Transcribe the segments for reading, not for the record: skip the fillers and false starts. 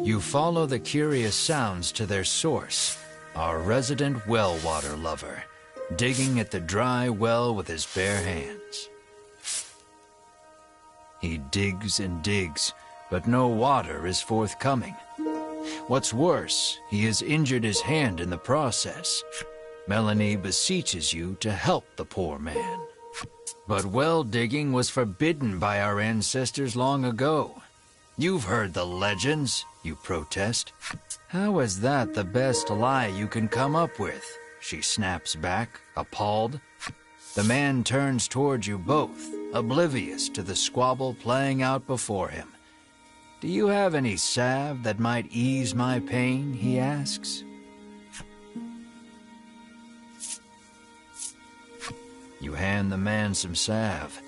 You follow the curious sounds to their source, our resident well water lover, digging at the dry well with his bare hands. He digs and digs, but no water is forthcoming. What's worse, he has injured his hand in the process. Melanie beseeches you to help the poor man. But well digging was forbidden by our ancestors long ago. You've heard the legends, you protest. How is that the best lie you can come up with? She snaps back, appalled. The man turns towards you both, oblivious to the squabble playing out before him. Do you have any salve that might ease my pain, he asks. You hand the man some salve.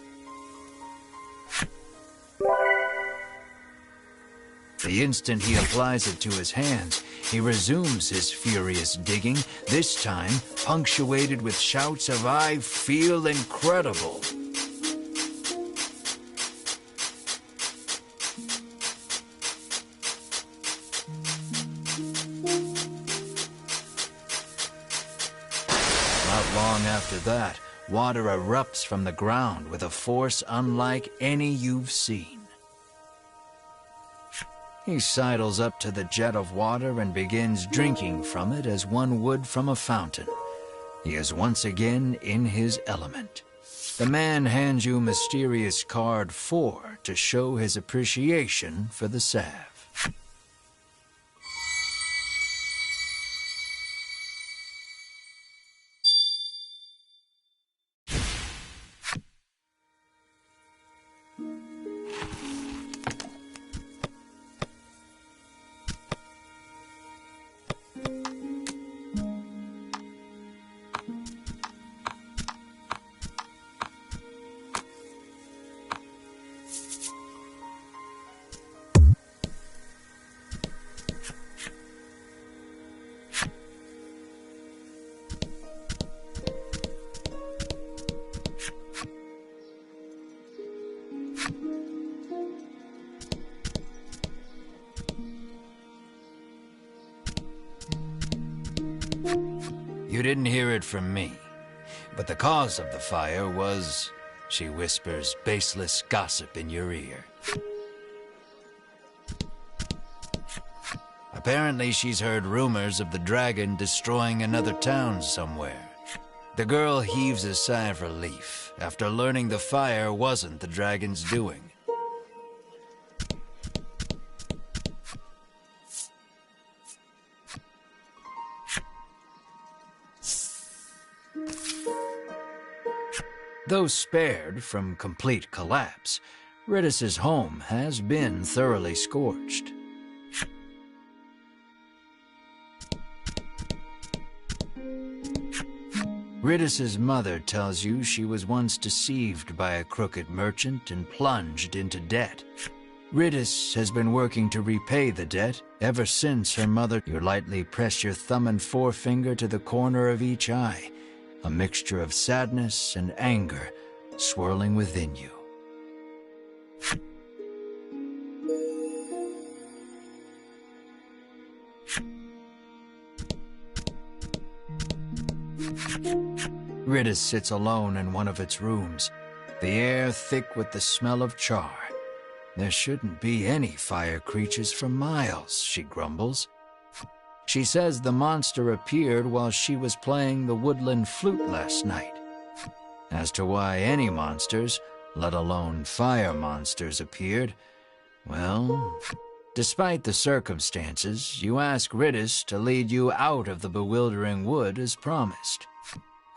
The instant he applies it to his hands, he resumes his furious digging, this time punctuated with shouts of "I feel incredible." Not long after that, water erupts from the ground with a force unlike any you've seen. He sidles up to the jet of water and begins drinking from it as one would from a fountain. He is once again in his element. The man hands you mysterious card 4 to show his appreciation for the salve. You didn't hear it from me, but the cause of the fire was, she whispers baseless gossip in your ear. Apparently she's heard rumors of the dragon destroying another town somewhere. The girl heaves a sigh of relief after learning the fire wasn't the dragon's doing. Though spared from complete collapse, Ridus's home has been thoroughly scorched. Ridus's mother tells you she was once deceived by a crooked merchant and plunged into debt. Ridus has been working to repay the debt ever since her mother. You lightly press your thumb and forefinger to the corner of each eye, a mixture of sadness and anger swirling within you. Ridus sits alone in one of its rooms, the air thick with the smell of char. There shouldn't be any fire creatures for miles, she grumbles. She says the monster appeared while she was playing the woodland flute last night. As to why any monsters, let alone fire monsters, appeared, well, despite the circumstances, you ask Ridus to lead you out of the bewildering wood as promised.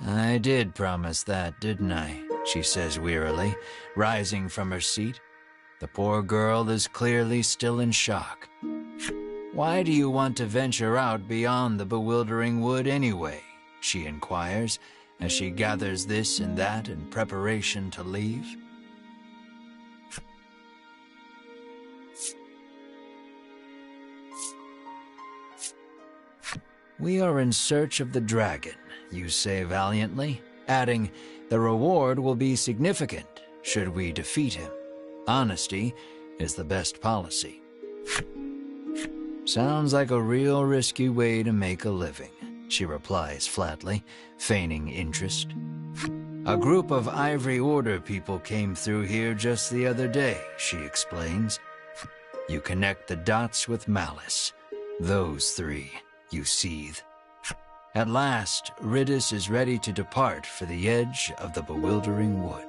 I did promise that, didn't I? She says wearily, rising from her seat. The poor girl is clearly still in shock. Why do you want to venture out beyond the bewildering wood anyway? She inquires, as she gathers this and that in preparation to leave. We are in search of the dragon, you say valiantly, adding, the reward will be significant should we defeat him. Honesty, is the best policy. Sounds like a real risky way to make a living, she replies flatly, feigning interest. A group of Ivory Order people came through here just the other day, she explains. You connect the dots with malice. Those three, you seethe. At last, Riddis is ready to depart for the edge of the bewildering wood.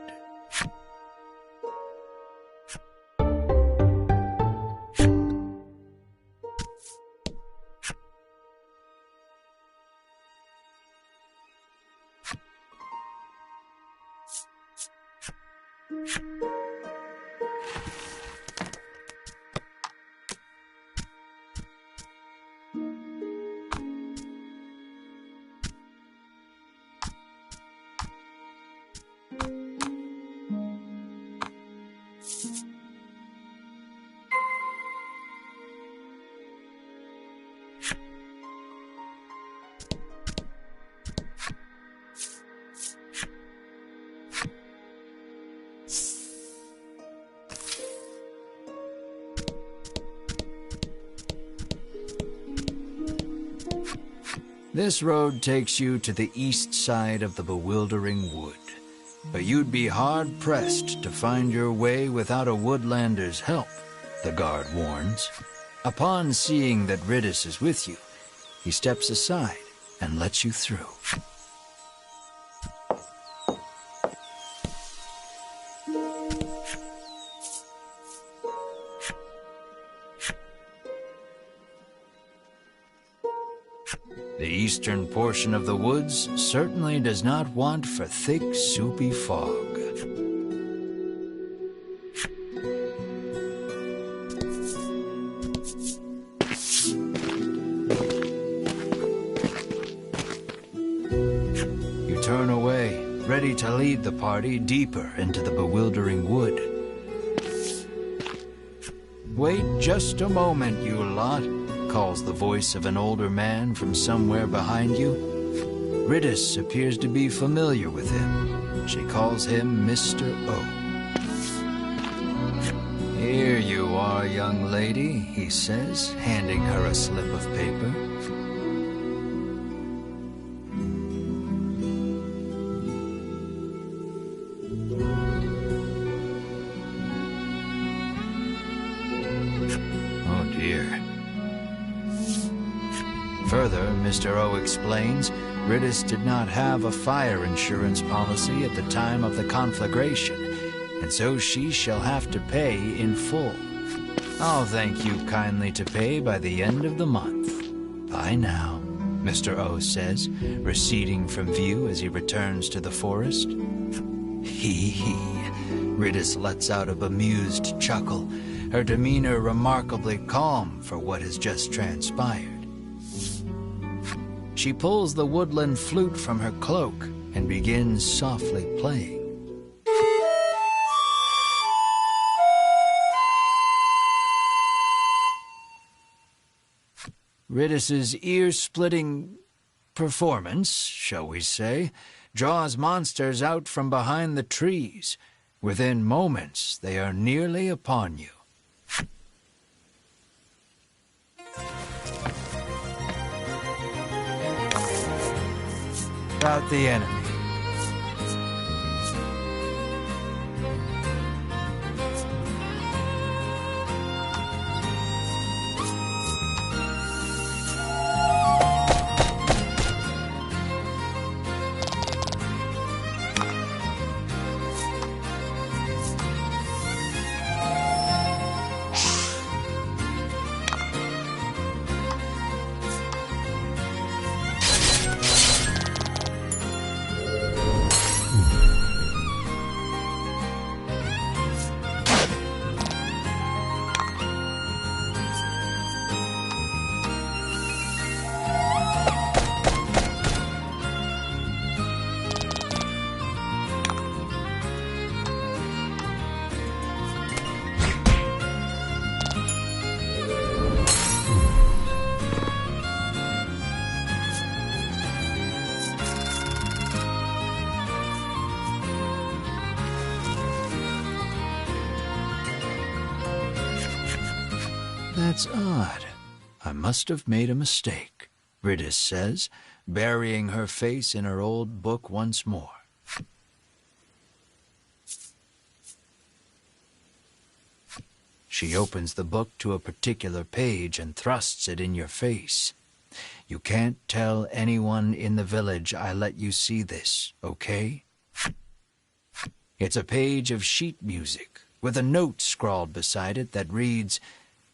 This road takes you to the east side of the bewildering wood, but you'd be hard-pressed to find your way without a woodlander's help, the guard warns. Upon seeing that Riddis is with you, he steps aside and lets you through. The eastern portion of the woods certainly does not want for thick, soupy fog. You turn away, ready to lead the party deeper into the bewildering wood. Wait just a moment, you lot, calls the voice of an older man from somewhere behind you. Riddis appears to be familiar with him. She calls him Mr. O. Here you are, young lady, he says, handing her a slip of paper. Oh dear. Further, Mr. O explains, Riddis did not have a fire insurance policy at the time of the conflagration, and so she shall have to pay in full. I'll thank you kindly to pay by the end of the month. Bye now, Mr. O says, receding from view as he returns to the forest. Hee hee. Riddis lets out a bemused chuckle, her demeanor remarkably calm for what has just transpired. She pulls the woodland flute from her cloak and begins softly playing. Riddis's ear-splitting performance, shall we say, draws monsters out from behind the trees. Within moments, they are nearly upon you. About the enemy. That's odd. I must have made a mistake, Riddis says, burying her face in her old book once more. She opens the book to a particular page and thrusts it in your face. You can't tell anyone in the village I let you see this, okay? It's a page of sheet music, with a note scrawled beside it that reads,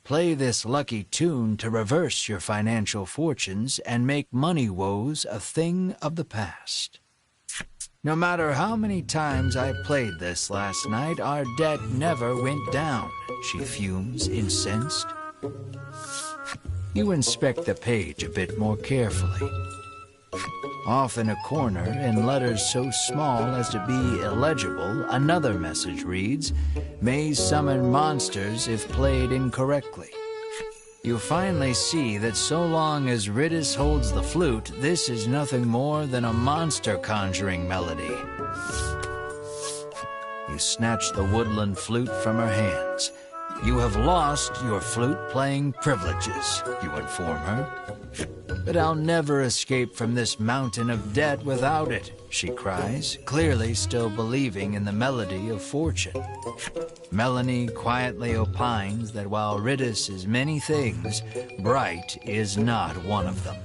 "Play this lucky tune to reverse your financial fortunes and make money woes a thing of the past." No matter how many times I played this last night, our debt never went down, she fumes, incensed. You inspect the page a bit more carefully. Off in a corner, in letters so small as to be illegible, another message reads, "May summon monsters if played incorrectly." You finally see that so long as Riddis holds the flute, this is nothing more than a monster conjuring melody. You snatch the woodland flute from her hands. You have lost your flute-playing privileges, you inform her. "But I'll never escape from this mountain of debt without it," she cries, clearly still believing in the melody of fortune. Melanie quietly opines that while Riddis is many things, bright is not one of them.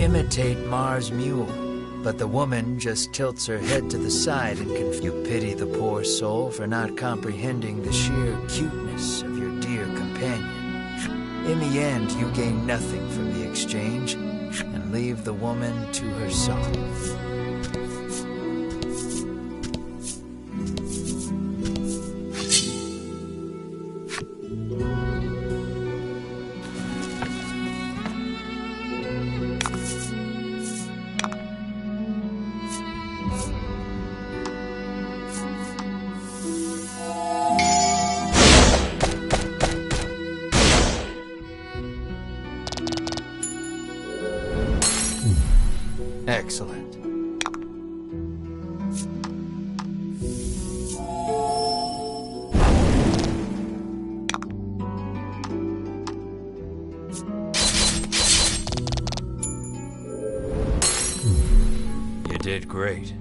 Imitate Mars' mule, but the woman just tilts her head to the side and you pity the poor soul for not comprehending the sheer cuteness of your dear companion. In the end, you gain nothing from the exchange and leave the woman to her song. Excellent. You did great.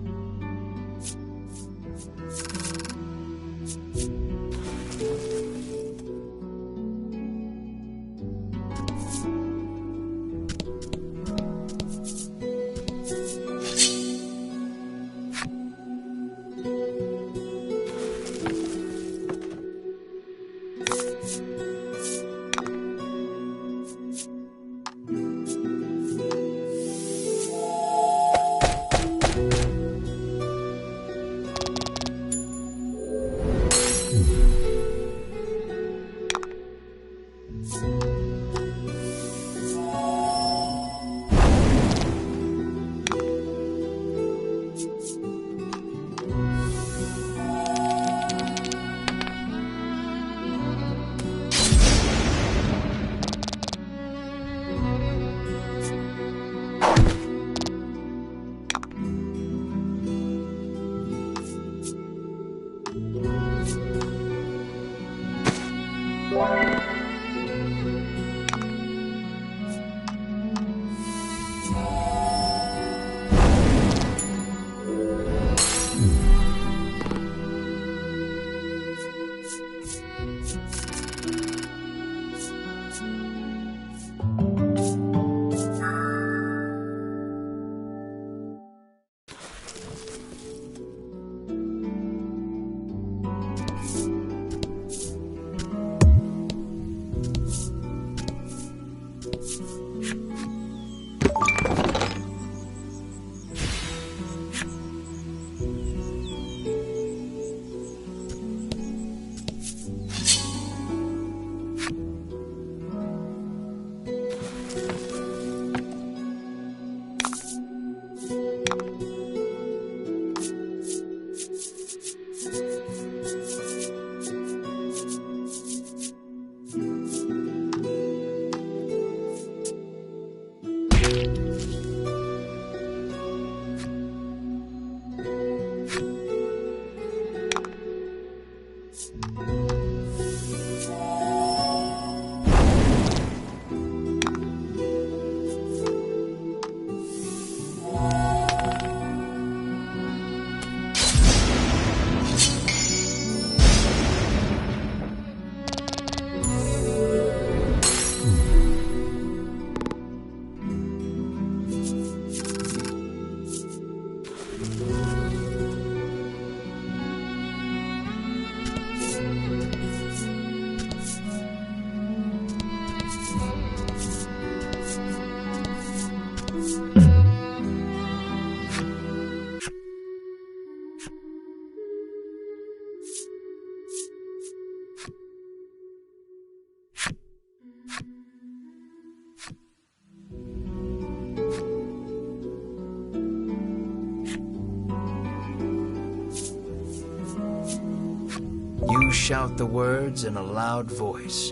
shout the words in a loud voice.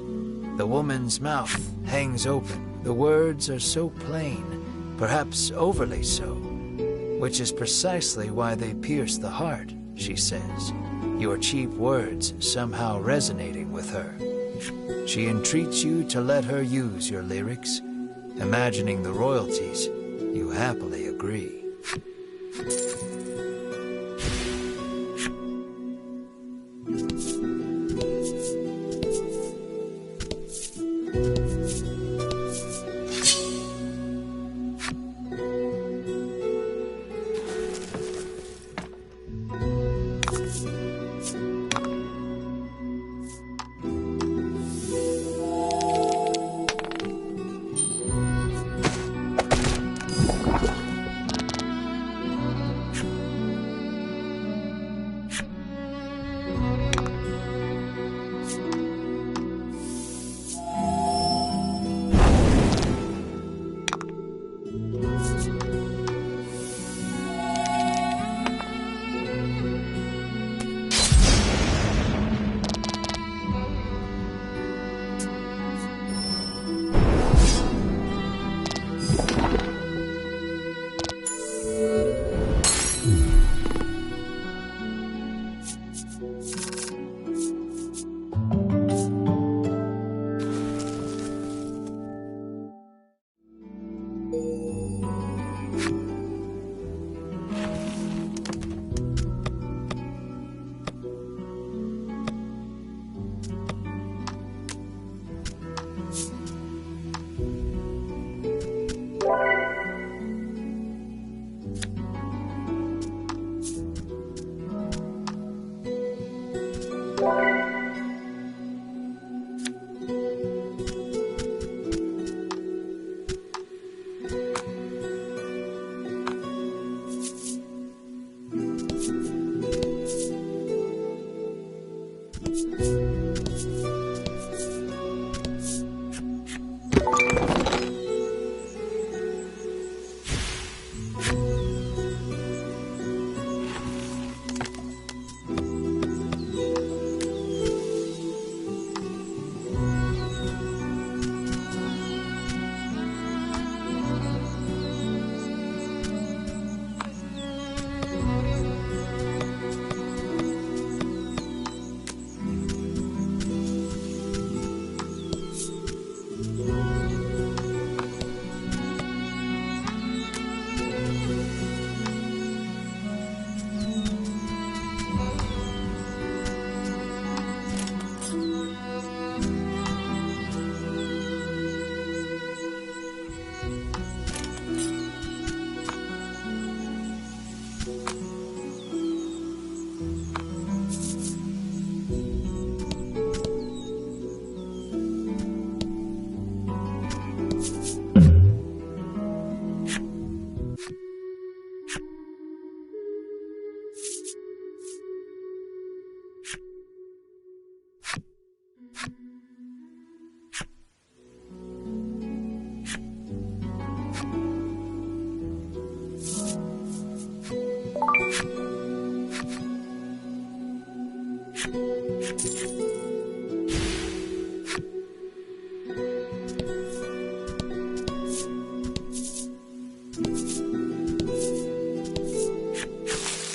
The woman's mouth hangs open. The words are so plain, perhaps overly so, which is precisely why they pierce the heart, she says, your cheap words somehow resonating with her. She entreats you to let her use your lyrics. Imagining the royalties, you happily agree.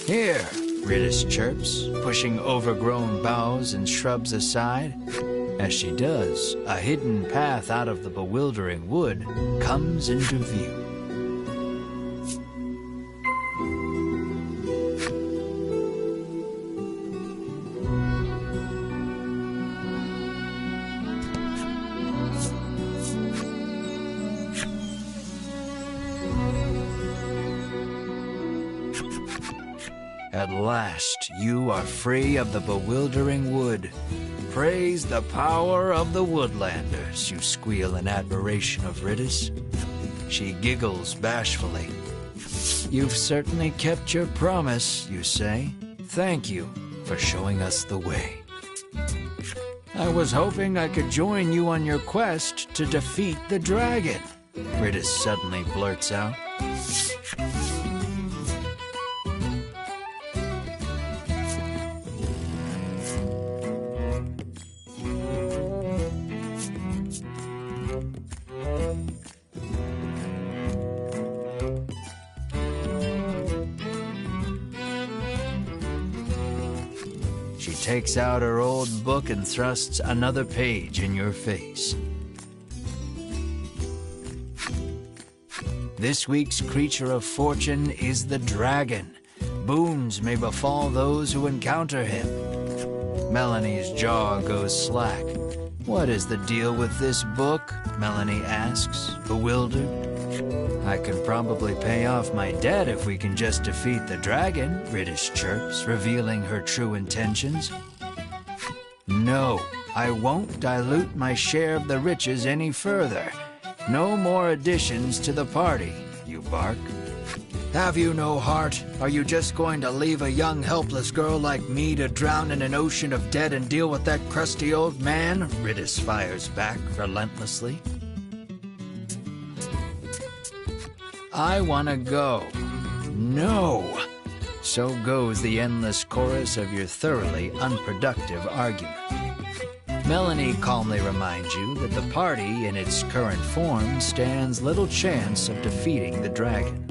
Here, Ritis chirps, pushing overgrown boughs and shrubs aside. As she does, a hidden path out of the bewildering wood comes into view. At last, you are free of the bewildering wood. Praise the power of the Woodlanders, you squeal in admiration of Ritis. She giggles bashfully. You've certainly kept your promise, you say. Thank you for showing us the way. I was hoping I could join you on your quest to defeat the dragon, Ritis suddenly blurts out. takes out her old book and thrusts another page in your face. This week's creature of fortune is the dragon. Boons may befall those who encounter him. Melanie's jaw goes slack. What is the deal with this book? Melanie asks, bewildered. I can probably pay off my debt if we can just defeat the dragon, Riddish chirps, revealing her true intentions. No, I won't dilute my share of the riches any further. No more additions to the party, you bark. Have you no heart? Are you just going to leave a young, helpless girl like me to drown in an ocean of debt and deal with that crusty old man? Riddish fires back relentlessly. I want to go. No. So goes the endless chorus of your thoroughly unproductive argument. Melanie calmly reminds you that the party in its current form stands little chance of defeating the dragon.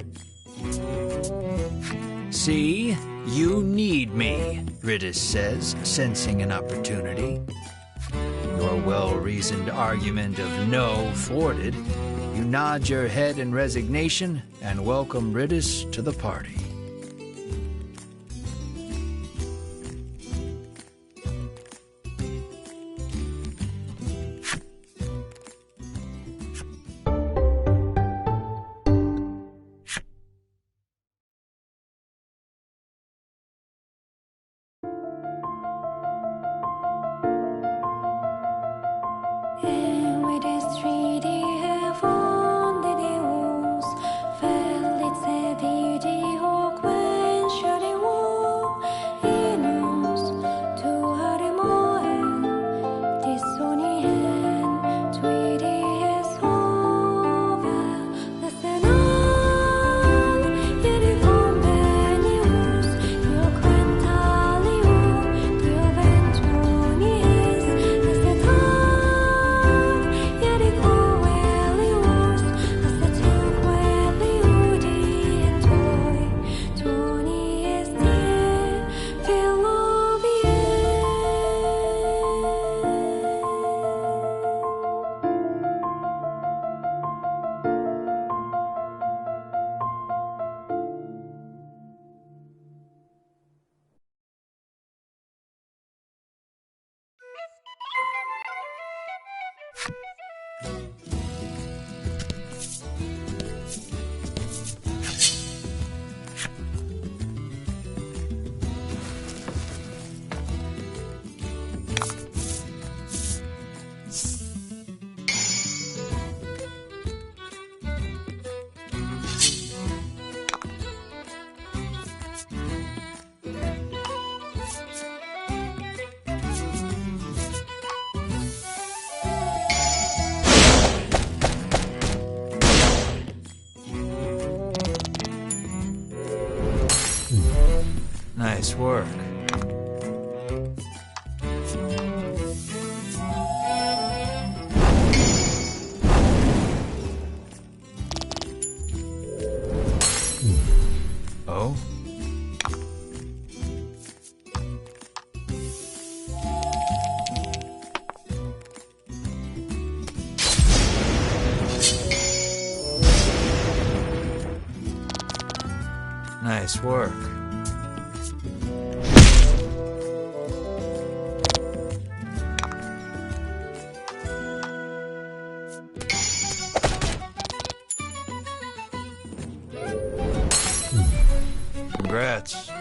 See? You need me, Riddish says, sensing an opportunity. Your well-reasoned argument of no thwarted, you nod your head in resignation and welcome Riddish to the party. Nice work. Oh? Nice work. Congrats.